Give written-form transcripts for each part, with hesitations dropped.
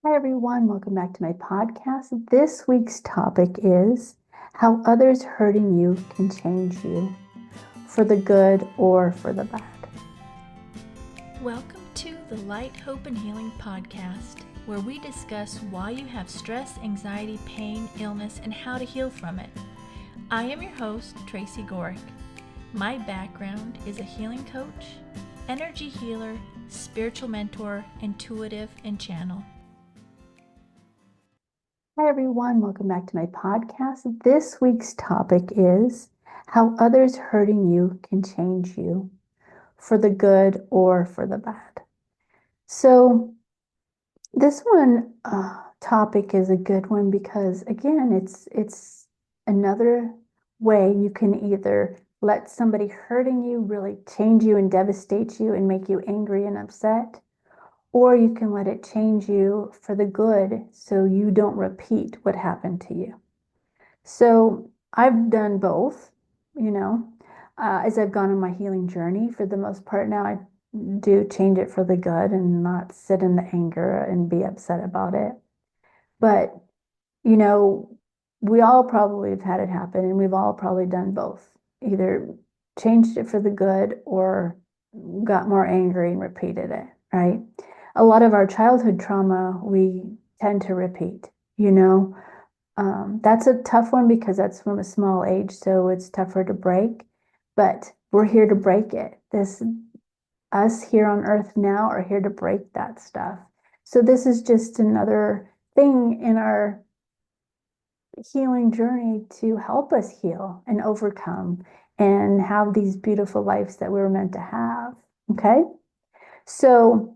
Hi, everyone. Welcome back to my podcast. This week's topic is how others hurting you can change you for the good or for the bad. Welcome to the Light, Hope, and Healing podcast, where we discuss why you have stress, anxiety, pain, illness, and how to heal from it. I am your host, Tracy Gohrick. My background is a healing coach, energy healer, spiritual mentor, intuitive, and channel. Hi, everyone. Welcome back to my podcast. This week's topic is how others hurting you can change you for the good or for the bad. So, this one topic is a good one because, again, it's another way you can either let somebody hurting you really change you and devastate you and make you angry and upset, or you can let it change you for the good so you don't repeat what happened to you. So I've done both, as I've gone on my healing journey. For the most part now, I do change it for the good and not sit in the anger and be upset about it. But, you know, we all probably have had it happen, and we've all probably done both. Either changed it for the good or got more angry and repeated it, right? A lot of our childhood trauma we tend to repeat, you know. That's a tough one because that's from a small age, so it's tougher to break. But we're here to break it. Us here on earth now are here to break that stuff. So this is just another thing in our healing journey to help us heal and overcome and have these beautiful lives that we were meant to have. Okay. So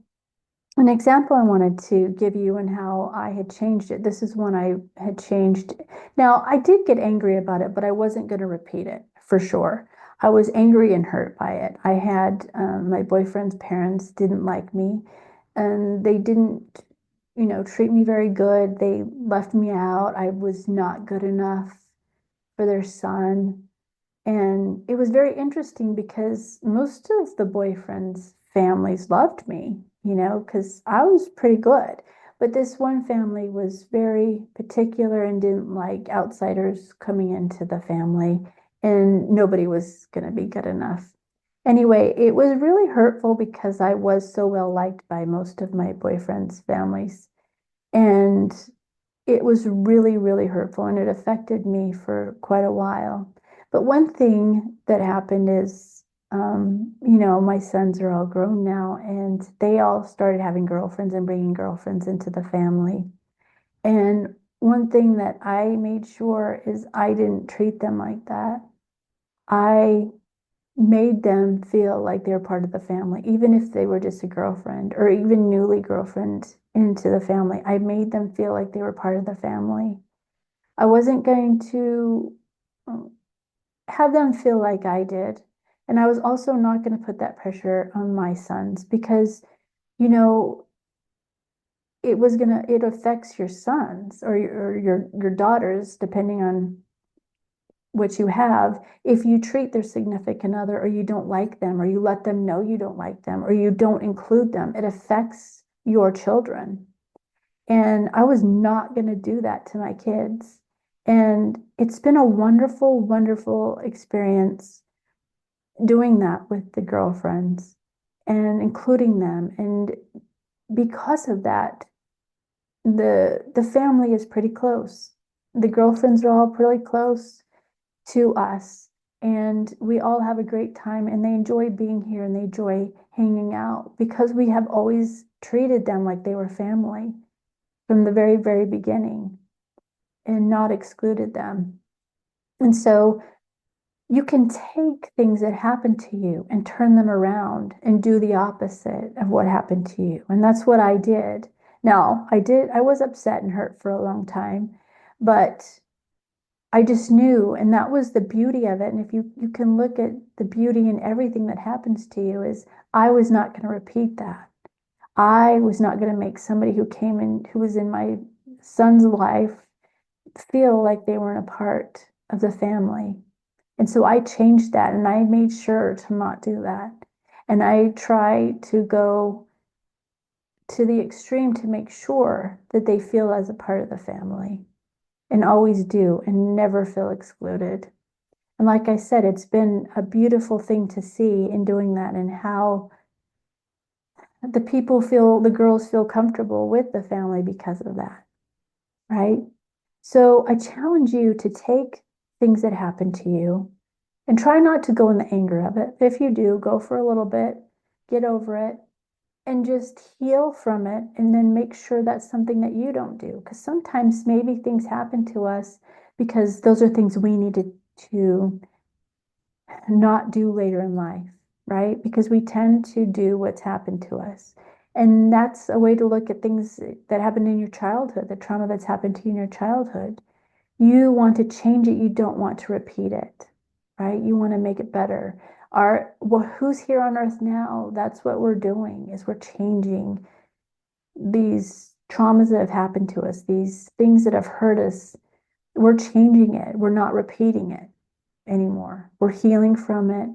an example I wanted to give you and how I had changed it. This is one I had changed. Now, I did get angry about it, but I wasn't going to repeat it for sure. I was angry and hurt by it. I had my boyfriend's parents didn't like me, and they didn't, treat me very good. They left me out. I was not good enough for their son. And it was very interesting because most of the boyfriend's families loved me, because I was pretty good. But this one family was very particular and didn't like outsiders coming into the family, and nobody was going to be good enough. Anyway, it was really hurtful because I was so well liked by most of my boyfriend's families. And it was really, really hurtful, and it affected me for quite a while. But one thing that happened is, my sons are all grown now, and they all started having girlfriends and bringing girlfriends into the family. And one thing that I made sure is I didn't treat them like that. I made them feel like they're part of the family, even if they were just a girlfriend or even newly girlfriend into the family. I made them feel like they were part of the family. I wasn't going to have them feel like I did. And I was also not going to put that pressure on my sons because, you know, it affects your sons or your daughters, depending on what you have. If you treat their significant other or you don't like them or you let them know you don't like them or you don't include them, it affects your children. And I was not going to do that to my kids. And it's been a wonderful, wonderful experience doing that with the girlfriends and including them. And because of that, the family is pretty close. The girlfriends are all pretty close to us, and we all have a great time, and they enjoy being here and they enjoy hanging out because we have always treated them like they were family from the very, very beginning and not excluded them. And so you can take things that happen to you and turn them around and do the opposite of what happened to you. And that's what I did. Now, I was upset and hurt for a long time, but I just knew, and that was the beauty of it. And if you can look at the beauty in everything that happens to you, is I was not going to repeat that. I was not going to make somebody who was in my son's life feel like they weren't a part of the family. And so I changed that, and I made sure to not do that. And I try to go to the extreme to make sure that they feel as a part of the family and always do and never feel excluded. And like I said, it's been a beautiful thing to see in doing that and how the girls feel comfortable with the family because of that, right? So I challenge you to take things that happen to you and try not to go in the anger of it. If you do, go for a little bit, get over it, and just heal from it. And then make sure that's something that you don't do. Because sometimes maybe things happen to us because those are things we needed to not do later in life, right? Because we tend to do what's happened to us. And that's a way to look at things that happened in your childhood, the trauma that's happened to you in your childhood. You want to change it, you don't want to repeat it, right? You want to make it better. Who's here on earth now? That's what we're doing, is we're changing these traumas that have happened to us, these things that have hurt us. We're changing it. We're not repeating it anymore. We're healing from it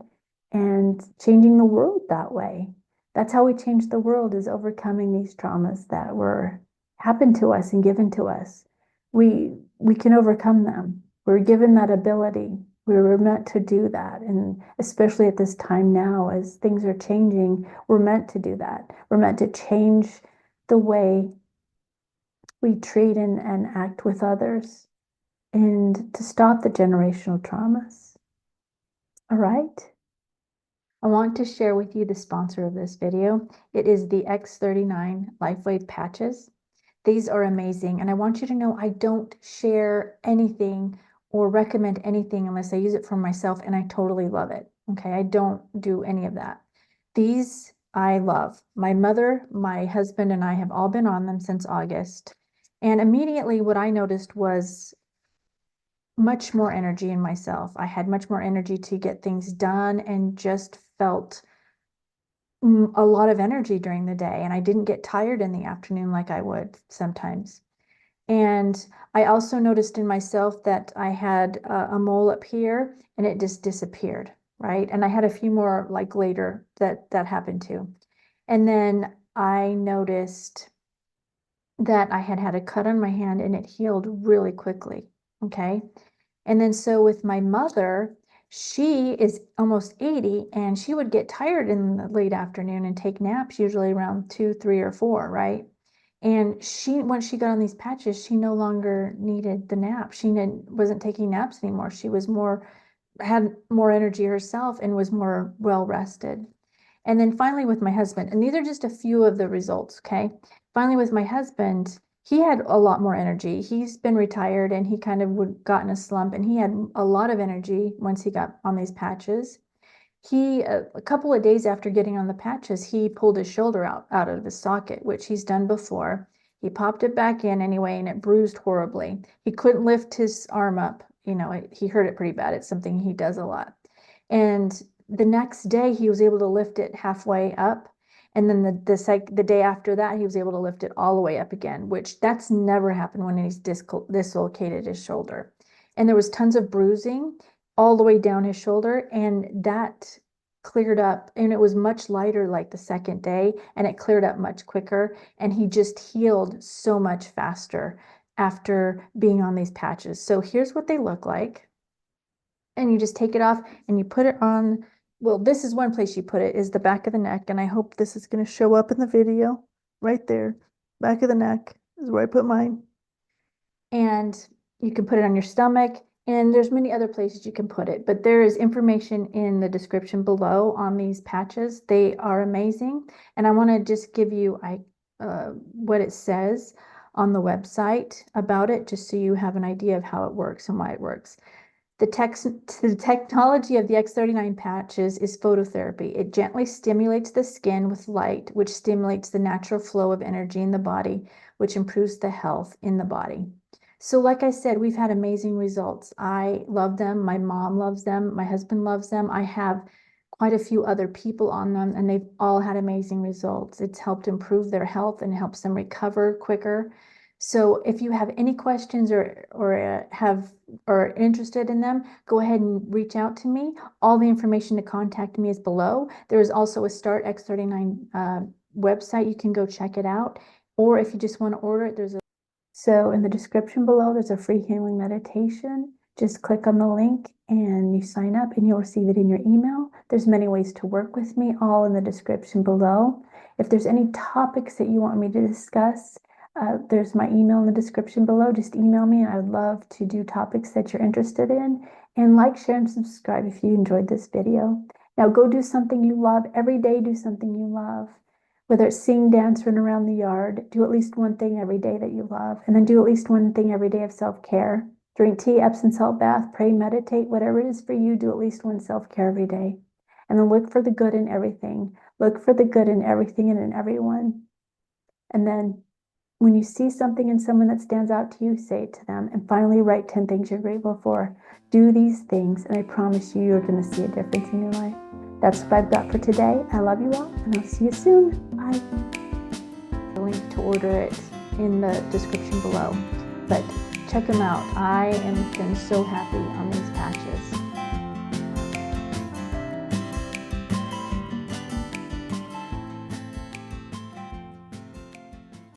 and changing the world that way. That's how we change the world, is overcoming these traumas that were happened to us and given to us. We can overcome them. We're given that ability. We were meant to do that. And especially at this time now, as things are changing, we're meant to do that. We're meant to change the way we treat and act with others and to stop the generational traumas. All right. I want to share with you the sponsor of this video. It is the X39 Lifewave patches. These are amazing, and I want you to know I don't share anything or recommend anything unless I use it for myself and I totally love it. Okay, I don't do any of that. These I love. My mother, my husband, and I have all been on them since August. And immediately what I noticed was much more energy in myself. I had much more energy to get things done and just felt a lot of energy during the day. And I didn't get tired in the afternoon like I would sometimes. And I also noticed in myself that I had a mole up here and it just disappeared, right? And I had a few more like later that happened too. And then I noticed that I had a cut on my hand and it healed really quickly. Okay. And then so with my mother, she is almost 80 and she would get tired in the late afternoon and take naps usually around 2, 3, or 4, right? And once she got on these patches, she no longer needed the nap. She wasn't taking naps anymore. She was had more energy herself and was more well rested. And then finally with my husband, and these are just a few of the results, okay? Finally with my husband, he had a lot more energy. He's been retired and he kind of got in a slump and he had a lot of energy once he got on these patches. A couple of days after getting on the patches, he pulled his shoulder out of his socket, which he's done before. He popped it back in anyway and it bruised horribly. He couldn't lift his arm up. He hurt it pretty bad. It's something he does a lot. And the next day he was able to lift it halfway up. And then the day after that, he was able to lift it all the way up again, which that's never happened when he's dislocated his shoulder. And there was tons of bruising all the way down his shoulder, and that cleared up, and it was much lighter like the second day, and it cleared up much quicker, and he just healed so much faster after being on these patches. So here's what they look like. And you just take it off and you put it on. Well, this is one place you put it, is the back of the neck. And I hope this is going to show up in the video right there. Back of the neck is where I put mine. And you can put it on your stomach. And there's many other places you can put it. But there is information in the description below on these patches. They are amazing. And I want to just give you what it says on the website about it, just so you have an idea of how it works and why it works. The technology of the X39 patches is phototherapy. It gently stimulates the skin with light, which stimulates the natural flow of energy in the body, which improves the health in the body. So like I said, we've had amazing results. I love them. My mom loves them. My husband loves them. I have quite a few other people on them, and they've all had amazing results. It's helped improve their health and helps them recover quicker. So if you have any questions or are interested in them, go ahead and reach out to me. All the information to contact me is below. There is also a Start X39 website. You can go check it out. Or if you just want to order it, so in the description below, there's a free healing meditation. Just click on the link and you sign up and you'll receive it in your email. There's many ways to work with me, all in the description below. If there's any topics that you want me to discuss, there's my email in the description below. Just email me. I would love to do topics that you're interested in. And like, share, and subscribe if you enjoyed this video. Now go do something you love. Every day, do something you love. Whether it's sing, dance, run around the yard, do at least one thing every day that you love. And then do at least one thing every day of self-care. Drink tea, Epsom salt bath, pray, meditate, whatever it is for you, do at least one self-care every day. And then look for the good in everything. Look for the good in everything and in everyone. And then when you see something in someone that stands out to you, say it to them. And finally, write 10 things you're grateful for. Do these things, and I promise you, you're going to see a difference in your life. That's what I've got for today. I love you all, and I'll see you soon. Bye. The link to order it in the description below. But check them out. I am been so happy on these patches.